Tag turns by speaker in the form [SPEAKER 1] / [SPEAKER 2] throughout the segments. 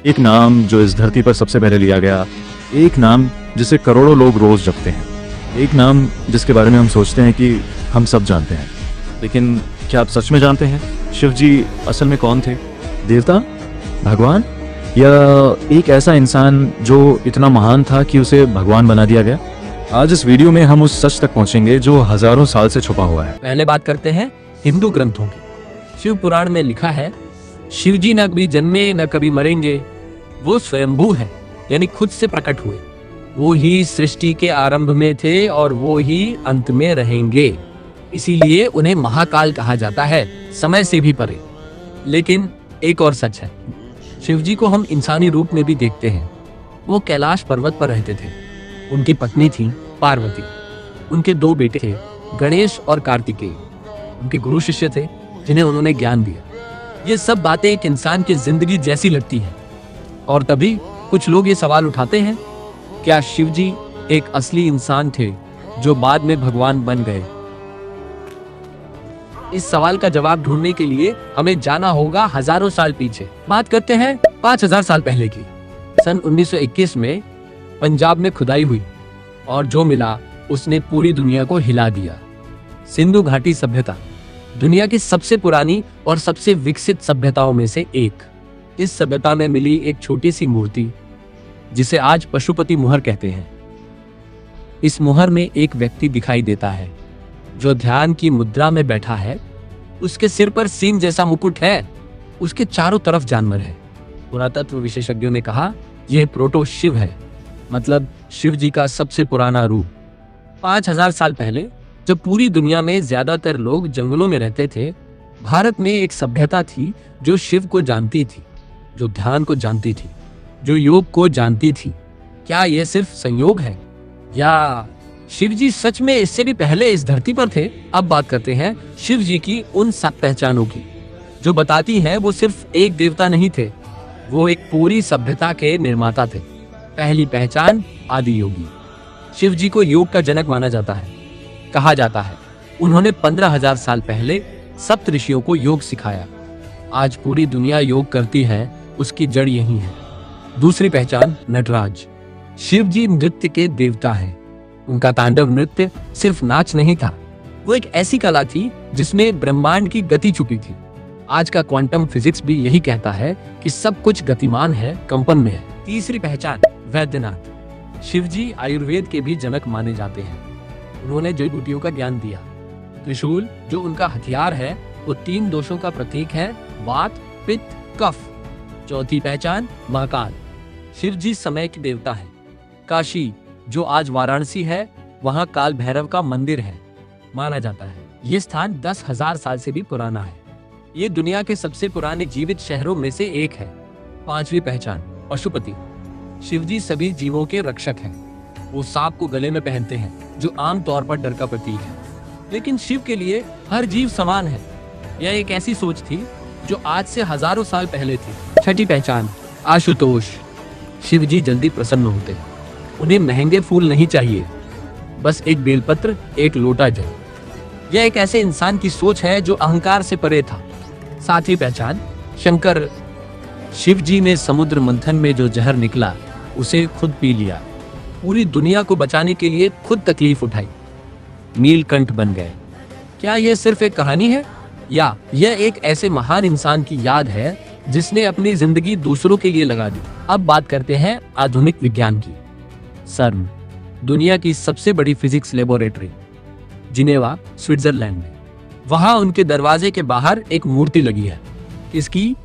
[SPEAKER 1] एक नाम जो इस धरती पर सबसे पहले लिया गया, एक नाम जिसे करोड़ों लोग रोज जपते हैं, एक नाम जिसके बारे में हम सोचते हैं कि हम सब जानते हैं। लेकिन क्या आप सच में जानते हैं शिव जी असल में कौन थे? देवता, भगवान, या एक ऐसा इंसान जो इतना महान था कि उसे भगवान बना दिया गया? आज इस वीडियो में हम उस सच तक पहुंचेंगे जो हजारों साल से छुपा हुआ है।
[SPEAKER 2] पहले बात करते हैं हिंदू ग्रंथों की। शिव पुराण में लिखा है, शिव जी न कभी जन्मे न कभी मरेंगे, वो स्वयंभू है, यानी खुद से प्रकट हुए। वो ही सृष्टि के आरंभ में थे और वो ही अंत में रहेंगे, इसीलिए उन्हें महाकाल कहा जाता है, समय से भी परे। लेकिन एक और सच है, शिव जी को हम इंसानी रूप में भी देखते हैं। वो कैलाश पर्वत पर रहते थे। उनकी पत्नी थी पार्वती। उनके 2 बेटे थे, गणेश और कार्तिकेय। उनके गुरु शिष्य थे जिन्हें उन्होंने ज्ञान दिया। ये सब बातें एक इंसान की जिंदगी जैसी लगती हैं। और तभी कुछ लोग ये सवाल उठाते हैं, क्या शिव जी एक असली इंसान थे जो बाद में भगवान बन गए? इस सवाल का जवाब ढूंढने के लिए हमें जाना होगा हजारों साल पीछे। बात करते हैं 5000 साल पहले की। सन 1921 में पंजाब में खुदाई हुई और जो मिला उसने पूरी दुनिया को हिला दिया। सिंधु घाटी सभ्यता दुनिया की सबसे पुरानी और सबसे विकसित सभ्यताओं में से एक। इस सभ्यता में मिली एक छोटी सी मूर्ति जिसे आज पशुपति मुहर कहते हैं। इस मुहर में एक व्यक्ति दिखाई देता है जो ध्यान की मुद्रा में बैठा है। उसके सिर पर सींग जैसा मुकुट है, उसके चारों तरफ जानवर है। पुरातत्व विशेषज्ञों ने कहा यह प्रोटो शिव है, मतलब शिव जी का सबसे पुराना रूप। 5000 साल पहले जब पूरी दुनिया में ज्यादातर लोग जंगलों में रहते थे, भारत में एक सभ्यता थी जो शिव को जानती थी, जो ध्यान को जानती थी, जो योग को जानती थी। क्या यह सिर्फ संयोग है या शिव जी सच में इससे भी पहले इस धरती पर थे? अब बात करते हैं शिव जी की उन 7 पहचानों की जो बताती हैं वो सिर्फ एक देवता नहीं थे, वो एक पूरी सभ्यता के निर्माता थे। पहली पहचान, आदि योगी। शिव जी को योग का जनक माना जाता है। कहा जाता है उन्होंने 15,000 साल पहले सप्त ऋषियों को योग सिखाया। आज पूरी दुनिया योग करती है, उसकी जड़ यही है। दूसरी पहचान, नटराज। शिव जी नृत्य के देवता हैं। उनका तांडव नृत्य सिर्फ नाच नहीं था, वो एक ऐसी कला थी जिसमें ब्रह्मांड की गति छुपी थी। आज का क्वांटम फिजिक्स भी यही कहता है कि सब कुछ गतिमान है, कंपन में है। तीसरी पहचान, वैद्यनाथ। शिव जी आयुर्वेद के भी जनक माने जाते हैं। उन्होंने जड़ी बूटियों का ज्ञान दिया। त्रिशूल जो उनका हथियार है वो 3 दोषों का प्रतीक है, वात, पित्त, कफ। चौथी पहचान, महाकाल। शिव जी समय के देवता है। काशी जो आज वाराणसी है, वहाँ काल भैरव का मंदिर है, माना जाता है। ये स्थान 10,000 साल से भी पुराना है। ये दुनिया के सबसे पुराने जीवित शहरों में से एक है। पांचवी पहचान, पशुपति। शिव जी सभी जीवों के रक्षक हैं। वो सांप को गले में पहनते हैं जो आमतौर पर डर का प्रतीक है, लेकिन शिव के लिए हर जीव समान है। यह एक ऐसी सोच थी जो आज से हजारों साल पहले थी। छठी पहचान, आशुतोष। शिव जी जल्दी प्रसन्न होते हैं। उन्हें महंगे फूल नहीं चाहिए, बस एक बेलपत्र, एक लोटा जल। यह एक ऐसे इंसान की सोच है जो अहंकार से परे था। सातवीं पहचान, शंकर। शिव जी ने समुद्र मंथन में जो जहर निकला उसे खुद पी लिया। पूरी दुनिया को बचाने के लिए खुद तकलीफ उठाई, नीलकंठ बन गए। क्या यह सिर्फ एक कहानी है या यह एक ऐसे महान इंसान की याद है जिसने अपनी जिंदगी दूसरों के लिए लगा दी? अब बात करते हैं आधुनिक विज्ञान की। सर्न, दुनिया की सबसे बड़ी फिजिक्स लेबोरेटरी, जिनेवा, स्विट्जरलैंड में। वहां उनके दरवाजे के बाहर एक मूर्ति लगी है। किसकी?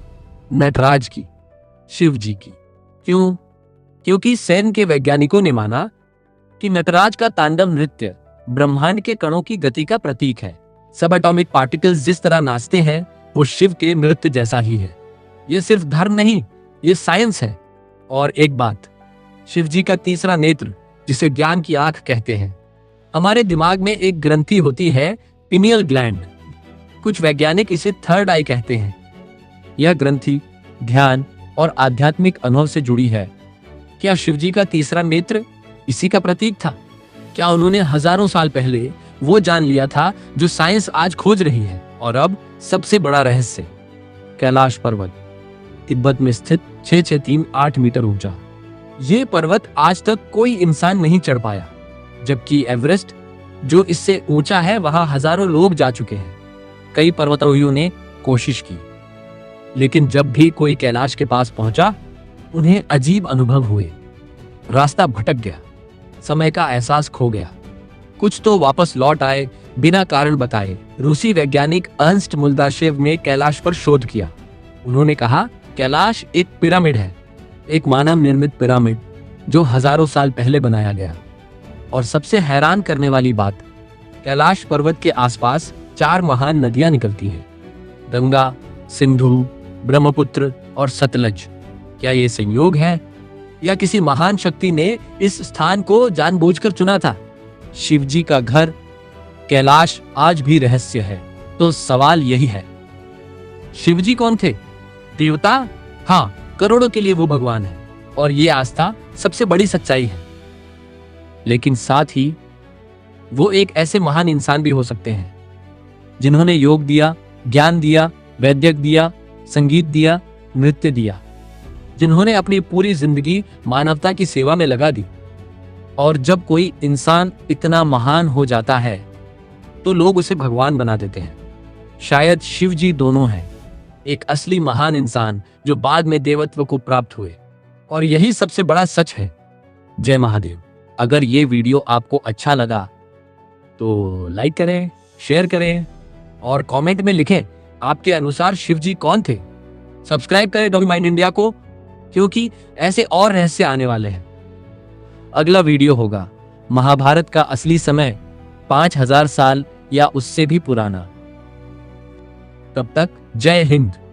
[SPEAKER 2] नटराज की, शिव जी की। क्यों? क्योंकि सेन के वैज्ञानिकों ने माना कि नटराज का तांडव नृत्य ब्रह्मांड के कणों की गति का प्रतीक है। सब एटॉमिक पार्टिकल्स जिस तरह नाचते हैं वो शिव के नृत्य जैसा ही है। ये सिर्फ धर्म नहीं, ये साइंस है। और एक बात, शिव जी का तीसरा नेत्र, जिसे ज्ञान की आंख कहते हैं। हमारे दिमाग में एक ग्रंथि होती है, पिनियल ग्लैंड। कुछ वैज्ञानिक इसे थर्ड आई कहते हैं। यह ग्रंथि ध्यान और आध्यात्मिक अनुभव से जुड़ी है। क्या शिव जी का तीसरा नेत्र इसी का प्रतीक था? क्या उन्होंने हजारों साल पहले वो जान लिया था जो साइंस आज खोज रही है? और अब सबसे बड़ा रहस्य, कैलाश पर्वत, तिब्बत में स्थित 6,638 मीटर ऊंचा। ये पर्वत आज तक कोई इंसान नहीं चढ़ पाया, जबकि एवरेस्ट जो इससे ऊंचा है वहां हजारों लोग जा चुके हैं। कई पर्वतारोहियों ने कोशिश की, लेकिन जब भी कोई कैलाश के पास पहुंचा उन्हें अजीब अनुभव हुए। रास्ता भटक गया, समय का एहसास खो गया। कुछ तो वापस लौट आए बिना कारण बताए। रूसी वैज्ञानिक अर्न्स्ट मुल्दाशेव ने कैलाश पर शोध किया। उन्होंने कहा, कैलाश एक पिरामिड है, एक मानव निर्मित पिरामिड जो हजारों साल पहले बनाया गया। और सबसे हैरान करने वाली बात, कैलाश पर्वत के आसपास 4 महान नदियां निकलती हैं, गंगा, सिंधु, ब्रह्मपुत्र और सतलज। क्या ये संयोग है या किसी महान शक्ति ने इस स्थान को जानबूझकर चुना था? शिवजी का घर कैलाश आज भी रहस्य है। तो सवाल यही है, शिवजी कौन थे? देवता? हाँ, करोड़ों के लिए वो भगवान है और ये आस्था सबसे बड़ी सच्चाई है। लेकिन साथ ही वो एक ऐसे महान इंसान भी हो सकते हैं जिन्होंने योग दिया, ज्ञान दिया, वैद्यक दिया, संगीत दिया, नृत्य दिया, जिन्होंने अपनी पूरी जिंदगी मानवता की सेवा में लगा दी। और जब कोई इंसान इतना महान हो जाता है तो लोग उसे भगवान बना देते हैं। शायद शिव जी दोनों हैं, एक असली महान इंसान जो बाद में देवत्व को प्राप्त हुए। और यही सबसे बड़ा सच है। जय महादेव। अगर ये वीडियो आपको अच्छा लगा तो लाइक करें, शेयर करें और कमेंट में लिखें आपके अनुसार शिव जी कौन थे। सब्सक्राइब करें डॉगी माइंड इंडिया को, क्योंकि ऐसे और रहस्य आने वाले हैं। अगला वीडियो होगा महाभारत का असली समय, 5000 साल या उससे भी पुराना। तब तक जय हिंद।